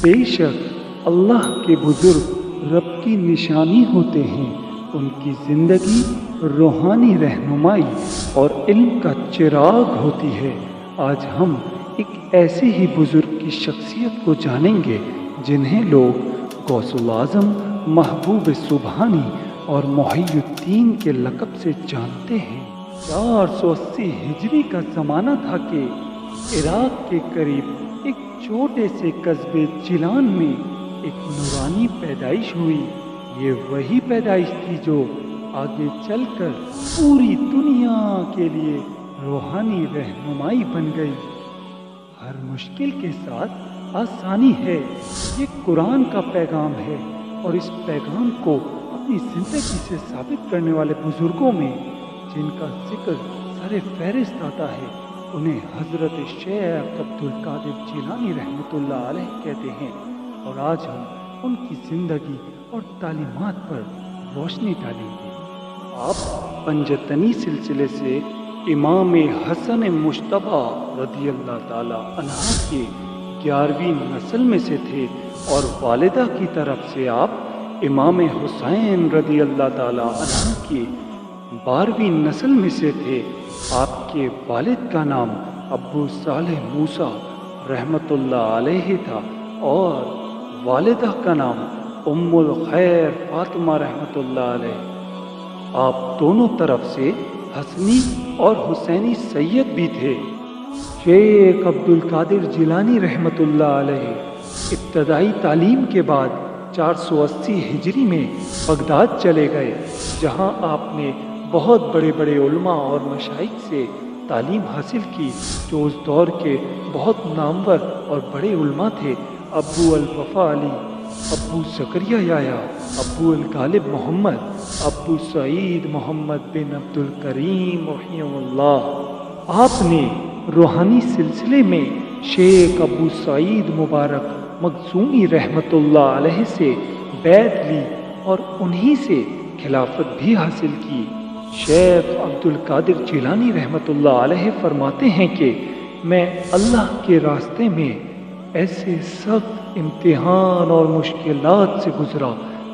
बेशक अल्लाह के बुजुर्ग रब की निशानी होते हैं। उनकी ज़िंदगी रूहानी रहनुमाई और इल्म का चिराग होती है। आज हम एक ऐसे ही बुजुर्ग की शख्सियत को जानेंगे जिन्हें लोग गौसुल आज़म, महबूब सुबहानी और मुहियुद्दीन के लक़ब से जानते हैं। 480 हिजरी का ज़माना था कि इराक़ के करीब एक छोटे से कस्बे जिलान में एक नूरानी पैदाइश हुई। ये वही पैदाइश थी जो आगे चलकर पूरी दुनिया के लिए रूहानी रहनुमाई बन गई। हर मुश्किल के साथ आसानी है, ये कुरान का पैगाम है और इस पैगाम को अपनी ज़िंदगी से साबित करने वाले बुजुर्गों में जिनका जिक्र सरे फहरिस्त आता है उन्हें हज़रत शेख अब्दुल कादिर जिलानी रहमतुल्लाह अलैह कहते हैं। और आज हम उनकी ज़िंदगी और तालीमात पर रोशनी डालेंगे। आप पंजतनी सिलसिले से इमाम हसन मुश्तबा रज़ी अल्लाह ताला अन्हा के 11वीं नस्ल में से थे और वालिदा की तरफ से आप इमाम हुसैन रज़ी अल्लाह ताला अन्हा की 12वीं नस्ल में से थे। आपके वालिद का नाम अब्बू सालेह मूसा रहमतुल्लाह अलैह था और वालिदा का नाम उम्मुल खैर फातिमा रहमतुल्लाह अलैह। आप दोनों तरफ से हसनी और हुसैनी सैयद भी थे। शेख अब्दुल कादिर जिलानी रहमतुल्लाह अलैह इब्तदाई तालीम के बाद 480 हिजरी में बगदाद चले गए, जहां आपने बहुत बड़े बड़े उलमा और मशाइख से तालीम हासिल की जो उस दौर के बहुत नामवर और बड़े उलमा थे। अब्बू अल वफ़ा अली, अब्बू ज़करिया याया, अब्बू अल गालिब मोहम्मद, अब्बू सईद मोहम्मद बिन अब्दुल करीम रहिमहुल्लाह। आपने रूहानी सिलसिले में शेख अब्बू सईद मुबारक मखज़ूमी रहमतुल्लाह अलैह से बैत ली और उन्हीं से खिलाफत भी हासिल की। शेख अब्दुल कादिर जिलानी रहमतुल्लाह अलैह फरमाते हैं कि मैं अल्लाह के रास्ते में ऐसे सख्त इम्तिहान और मुश्किलात से गुजरा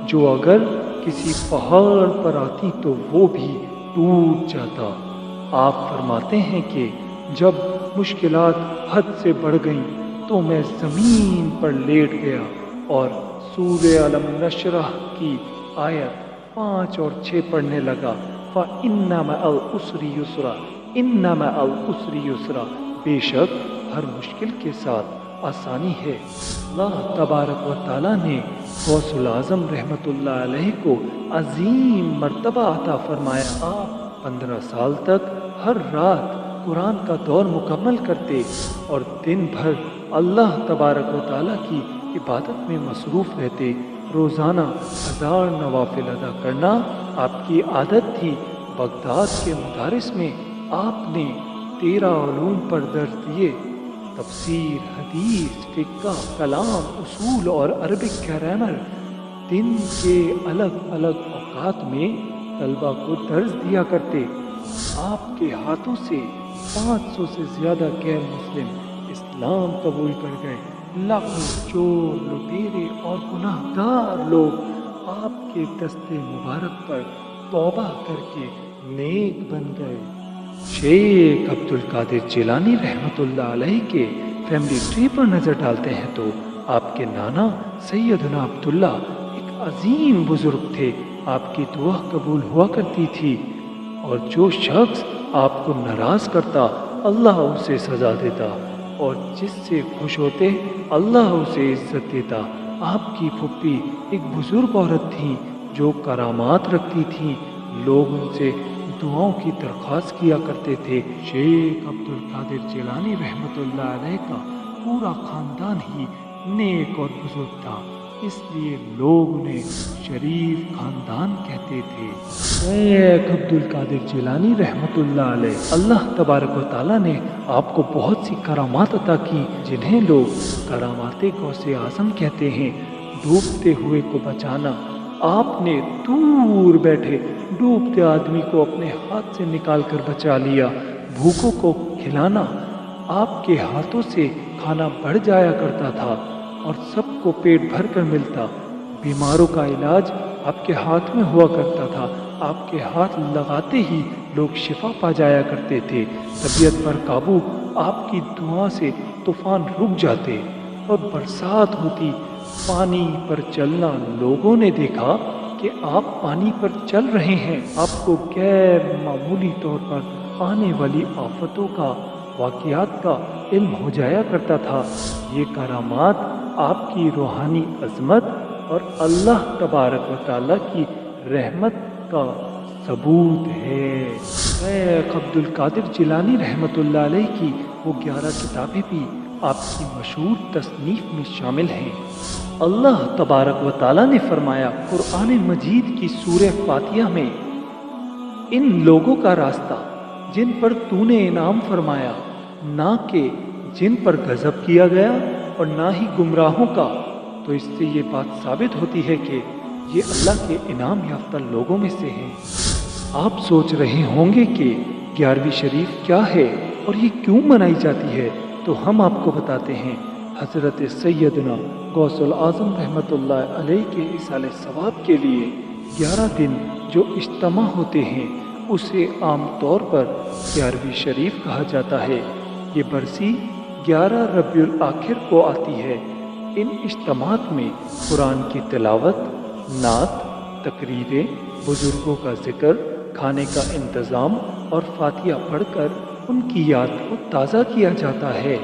जो अगर किसी पहाड़ पर आती तो वो भी टूट जाता। आप फरमाते हैं कि जब मुश्किलात हद से बढ़ गईं तो मैं ज़मीन पर लेट गया और सूरे अलम नशरह की आयत 5 और 6 पढ़ने लगा। फ़इन्ना मअल उसरि युसरा, इन्ना मअल उसरि युसरा। बेशक हर मुश्किल के साथ आसानी है। अल्लाह तबारक व तआला ने गौसुल आज़म रहमतुल्लाह अलैह को अजीम मर्तबा अता फरमाया। आप 15 साल तक हर रात कुरान का दौर मुकम्मल करते और दिन भर अल्लाह तबारक व तआला की इबादत में मसरूफ़ रहते। रोज़ाना 1000 नवाफिल अदा करना आपकी आदत थी। बगदाद के मदारिस में आपने 13 उलूम पर दर्ज दिए। तफसीर, हदीस, फ़िक़्ह, कलाम, उसूल और अरबिक ग्रामर दिन के अलग अलग औक़ात में तलबा को दर्ज दिया करते। आपके हाथों से 500 से ज़्यादा गैर मुस्लिम इस्लाम कबूल कर गए। लाखों चोर, लुटेरे और गुनाहगार लोग आपके दस्ते मुबारक पर तौबा करके नेक बन गए। शेख अब्दुल कादिर जिलानी रहमतुल्लाह अलैह के फैमिली ट्री पर नज़र डालते हैं तो आपके नाना सैयदना अब्दुल्ला एक अजीम बुजुर्ग थे। आपकी दुआ कबूल हुआ करती थी और जो शख्स आपको नाराज़ करता अल्लाह उसे सज़ा देता और जिससे खुश होते अल्लाह उसे इज्जत देता। आपकी फुप्पी एक बुजुर्ग औरत थी जो करामात रखती थी। लोग उनसे दुआओं की दरख्वास्त किया करते थे। शेख अब्दुल कादिर जिलानी रहमतुल्लाह अलैह का पूरा ख़ानदान ही नेक और बुजुर्ग था, इसलिए लोग उन्हें शरीफ ख़ानदान कहते थे। शेख अब्दुल कादिर जिलानी रहमतुल्लाह अलैह अल्लाह तबारक व तआला ने आपको बहुत सी करामात अता की जिन्हें लोग करामाते गौसे आज़म कहते हैं। डूबते हुए को बचाना, आपने दूर बैठे डूबते आदमी को अपने हाथ से निकाल कर बचा लिया। भूखों को खिलाना, आपके हाथों से खाना बढ़ जाया करता था। और सबको पेट भर कर मिलता। बीमारों का इलाज आपके हाथ में हुआ करता था। आपके हाथ लगाते ही लोग शिफा पा जाया करते थे। तबीयत पर काबू आपकी दुआ से तूफान रुक जाते और बरसात होती। पानी पर चलना, लोगों ने देखा कि आप पानी पर चल रहे हैं। आपको गैर मामूली तौर पर आने वाली आफतों का, वाक़यात का इल्म हो जाया करता था। ये करामात आपकी रूहानी अज़मत और अल्लाह तबारक व तआला की रहमत का सबूत है। शेख अब्दुल कादिर जिलानी रहमतुल्लाह अलैह की वो 11 किताबें भी आपकी मशहूर तसनीफ में शामिल हैं। अल्लाह तबारक व तआला ने फरमाया कुरान मजीद की सूरह फातिहा में, इन लोगों का रास्ता जिन पर तूने इनाम फरमाया, ना कि जिन पर गजब किया गया, और ना ही गुमराहों का। तो इससे ये बात साबित होती है कि ये अल्लाह के इनाम याफ्ता लोगों में से हैं। आप सोच रहे होंगे कि 11वीं शरीफ क्या है और ये क्यों मनाई जाती है, तो हम आपको बताते हैं। हज़रत सैयदना गौसुल आज़म रहमतुल्लाह अलैह के इसाले सवाब के लिए 11 दिन जो इज्तिमा होते हैं, उसे आम तौर पर 11वीं शरीफ कहा जाता है। ये बरसी 11 रबीउल आखिर को आती है। इन इज्तिमात में कुरान की तिलावत, नात, तकरीरें, बुजुर्गों का जिक्र, खाने का इंतज़ाम और फातिहा पढ़कर उनकी याद को ताज़ा किया जाता है।